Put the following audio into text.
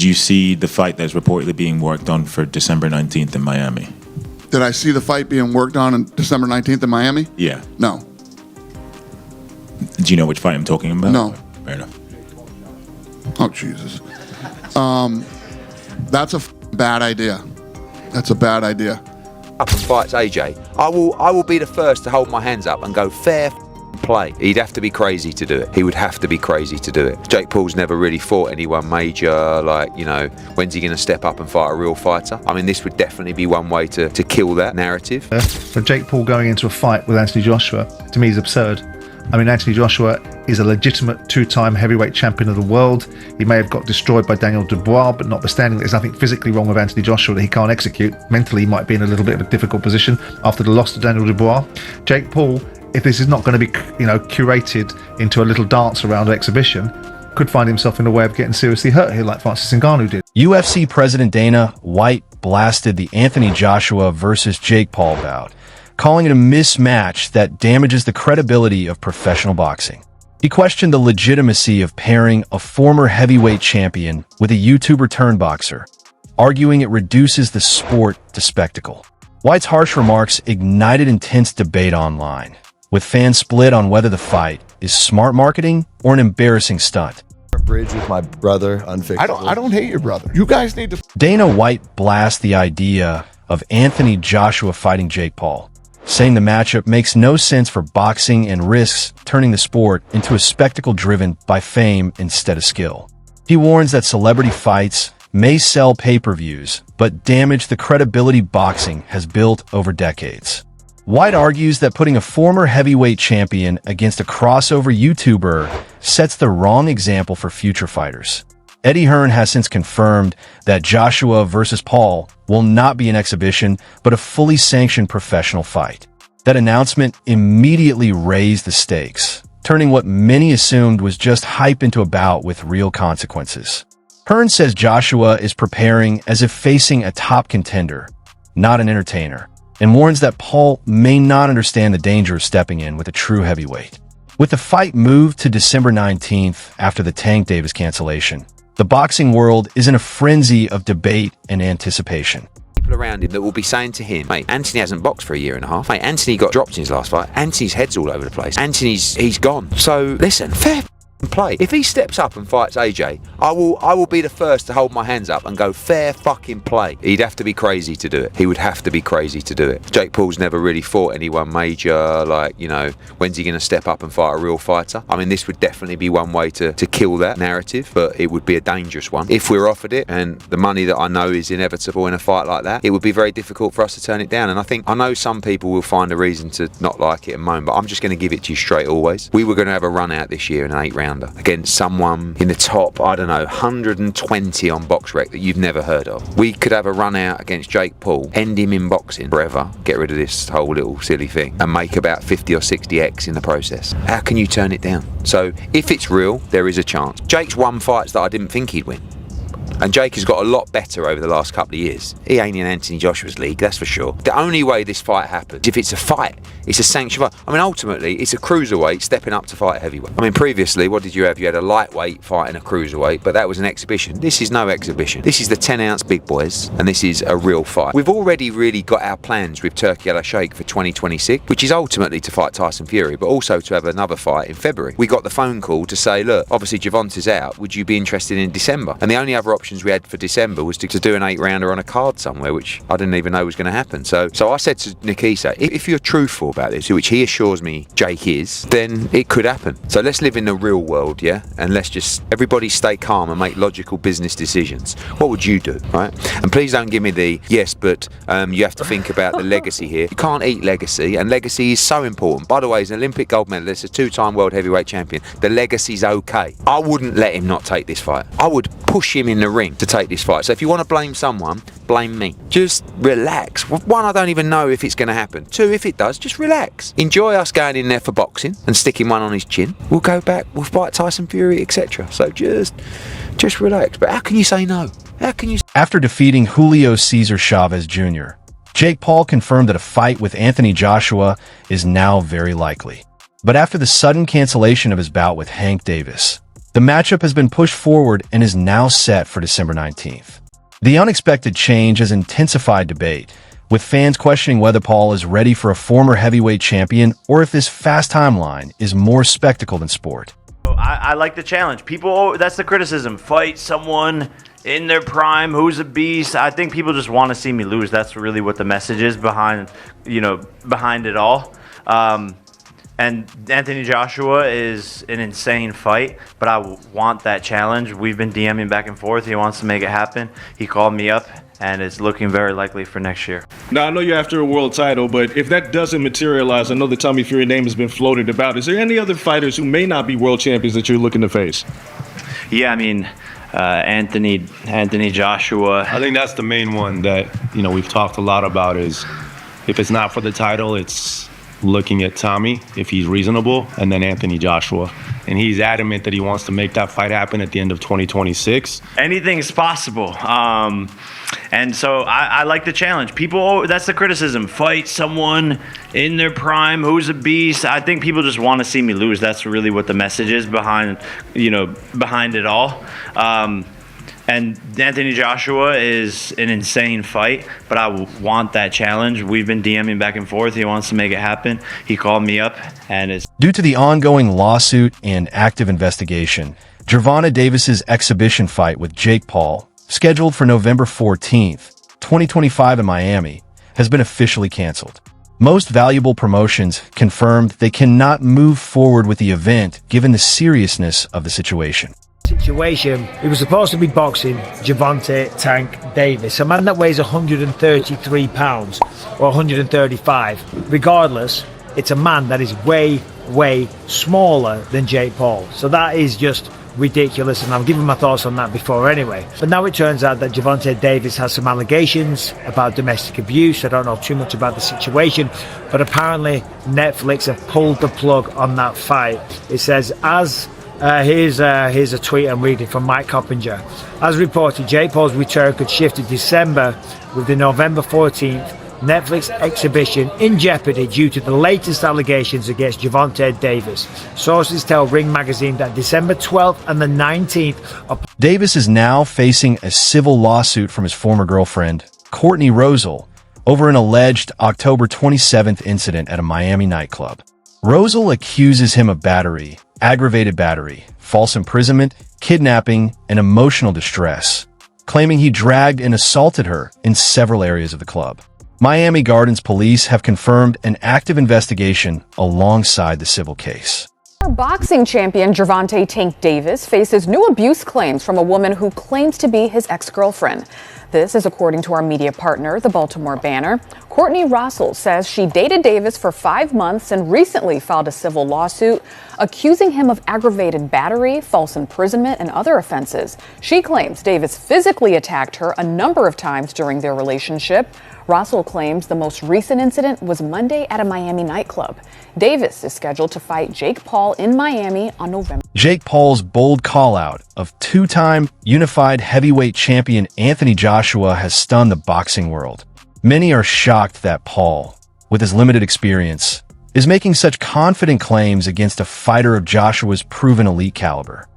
Did you see the fight that's reportedly being worked on for December 19th in Miami? Did I see the fight being worked on December 19th in Miami? Yeah. No. Do you know which fight I'm talking about? No. Fair enough. Oh, Jesus. That's a bad idea. That's a bad idea. Up and fights AJ. I will be the first to hold my hands up and go fair play. He'd have to be crazy to do it. He would have to be crazy to do it. Jake Paul's never really fought anyone major, like, you know, when's he going to step up and fight a real fighter? I mean, this would definitely be one way to kill that narrative. For Jake Paul going into a fight with Anthony Joshua, to me, is absurd. I mean, Anthony Joshua is a legitimate two-time heavyweight champion of the world. He may have got destroyed by Daniel Dubois, but notwithstanding, there's nothing physically wrong with Anthony Joshua that he can't execute. Mentally, he might be in a little bit of a difficult position after the loss to Daniel Dubois. Jake Paul, if this is not going to be, you know, curated into a little dance around exhibition, could find himself in a way of getting seriously hurt here, like Francis Ngannou did. UFC President Dana White blasted the Anthony Joshua versus Jake Paul bout, calling it a mismatch that damages the credibility of professional boxing. He questioned the legitimacy of pairing a former heavyweight champion with a YouTuber-turned-boxer, arguing it reduces the sport to spectacle. White's harsh remarks ignited intense debate online, with fans split on whether the fight is smart marketing or an embarrassing stunt. Bridge with my brother, unfixable. I don't hate your brother. You guys need to... Dana White blasts the idea of Anthony Joshua fighting Jake Paul, saying the matchup makes no sense for boxing and risks turning the sport into a spectacle driven by fame instead of skill. He warns that celebrity fights may sell pay-per-views, but damage the credibility boxing has built over decades. White argues that putting a former heavyweight champion against a crossover YouTuber sets the wrong example for future fighters. Eddie Hearn has since confirmed that Joshua versus Paul will not be an exhibition, but a fully sanctioned professional fight. That announcement immediately raised the stakes, turning what many assumed was just hype into a bout with real consequences. Hearn says Joshua is preparing as if facing a top contender, not an entertainer, and warns that Paul may not understand the danger of stepping in with a true heavyweight. With the fight moved to December 19th after the Tank Davis cancellation, the boxing world is in a frenzy of debate and anticipation. People around him that will be saying to him, mate, Anthony hasn't boxed for a year and a half. Mate, Anthony got dropped in his last fight. Anthony's head's all over the place. He's gone. So listen, fair play. If he steps up and fights AJ, I will be the first to hold my hands up and go fair fucking play. He'd have to be crazy to do it. He would have to be crazy to do it. Jake Paul's never really fought anyone major, like, you know, when's he going to step up and fight a real fighter? I mean, this would definitely be one way to kill that narrative, but it would be a dangerous one. If we're offered it, and the money that I know is inevitable in a fight like that, it would be very difficult for us to turn it down. And I know some people will find a reason to not like it and moan, but I'm just going to give it to you straight always. We were going to have a run out this year in an 8-rounder against someone in the top, I don't know, 120 on BoxRec that you've never heard of. We could have a run out against Jake Paul, end him in boxing forever, get rid of this whole little silly thing, and make about 50 or 60x in the process. How can you turn it down? So if it's real, there is a chance. Jake's won fights that I didn't think he'd win. And Jake has got a lot better over the last couple of years. He ain't in Anthony Joshua's league, that's for sure. The only way this fight happens, if it's a fight, it's a sanctioned fight. I mean, ultimately, it's a cruiserweight stepping up to fight a heavyweight. I mean, previously, what did you have? You had a lightweight fighting a cruiserweight, but that was an exhibition. This is no exhibition. This is the 10-ounce big boys, and this is a real fight. We've already really got our plans with Turki Al-Sheikh for 2026, which is ultimately to fight Tyson Fury, but also to have another fight in February. We got the phone call to say, look, obviously Gervonta's out, would you be interested in December? And the only other options we had for December was to do an 8-rounder on a card somewhere, which I didn't even know was going to happen. So I said to Nikisa, if you're truthful about this, which he assures me Jake is, then it could happen. So let's live in the real world, yeah? And let's just, everybody stay calm and make logical business decisions. What would you do, right? And please don't give me the, yes, but you have to think about the legacy here. You can't eat legacy, and legacy is so important. By the way, he's an Olympic gold medalist, a 2-time world heavyweight champion. The legacy's okay. I wouldn't let him not take this fight. I would push him in the ring to take this fight. So if you want to blame someone, blame me. Just relax. One, I don't even know if it's going to happen. Two, if it does, just relax. Enjoy us going in there for boxing and sticking one on his chin. We'll go back, we'll fight Tyson Fury, etc. So just relax. But how can you say no? How can you? After defeating Julio Cesar Chavez Jr., Jake Paul confirmed that a fight with Anthony Joshua is now very likely. But after the sudden cancellation of his bout with Hank Davis, The matchup has been pushed forward and is now set for December 19th. The unexpected change has intensified debate, with fans questioning whether Paul is ready for a former heavyweight champion or if this fast timeline is more spectacle than sport. I like the challenge. People, that's the criticism. Fight someone in their prime who's a beast. I think people just want to see me lose. That's really what the message is behind it all. And Anthony Joshua is an insane fight, but I want that challenge. We've been DMing back and forth. He wants to make it happen. He called me up, and it's looking very likely for next year. Now, I know you're after a world title, but if that doesn't materialize, I know the Tommy Fury name has been floated about. Is there any other fighters who may not be world champions that you're looking to face? Yeah, I mean, Anthony Joshua. I think that's the main one that, we've talked a lot about is if it's not for the title, it's looking at Tommy, if he's reasonable, and then Anthony Joshua. And he's adamant that he wants to make that fight happen at the end of 2026. Anything's possible. And so I like the challenge. People, that's the criticism. Fight someone in their prime who's a beast. I think people just want to see me lose. That's really what the message is behind it all. And Anthony Joshua is an insane fight, but I want that challenge. We've been DMing back and forth. He wants to make it happen. He called me up, and it's... Due to the ongoing lawsuit and active investigation, Gervonta Davis's exhibition fight with Jake Paul, scheduled for November 14th, 2025 in Miami, has been officially canceled. Most Valuable Promotions confirmed they cannot move forward with the event given the seriousness of the situation. It was supposed to be boxing Gervonta Tank Davis, a man that weighs 133 pounds or 135. Regardless, it's a man that is way smaller than Jake Paul. So that is just ridiculous, and I've given my thoughts on that before anyway. But now it turns out that Gervonta Davis has some allegations about domestic abuse. I don't know too much about the situation, but apparently Netflix have pulled the plug on that fight. It says, here's a tweet I'm reading from Mike Coppinger. As reported, Jake Paul's return could shift to December, with the November 14th Netflix exhibition in jeopardy due to the latest allegations against Gervonta Davis. Sources tell Ring Magazine that December 12th and the 19th are... Davis is now facing a civil lawsuit from his former girlfriend, Courtney Rosal, over an alleged October 27th incident at a Miami nightclub. Rosal accuses him of battery, aggravated battery, false imprisonment, kidnapping, and emotional distress, claiming he dragged and assaulted her in several areas of the club. Miami Gardens police have confirmed an active investigation alongside the civil case. Boxing champion Gervonta Tank Davis faces new abuse claims from a woman who claims to be his ex-girlfriend. This is according to our media partner, the Baltimore Banner. Courtney Russell says she dated Davis for 5 months and recently filed a civil lawsuit accusing him of aggravated battery, false imprisonment, and other offenses. She claims Davis physically attacked her a number of times during their relationship. Russell claims the most recent incident was Monday at a Miami nightclub. Davis is scheduled to fight Jake Paul in Miami on November. Jake Paul's bold call-out of two-time unified heavyweight champion Anthony Joshua has stunned the boxing world. Many are shocked that Paul, with his limited experience, is making such confident claims against a fighter of Joshua's proven elite caliber.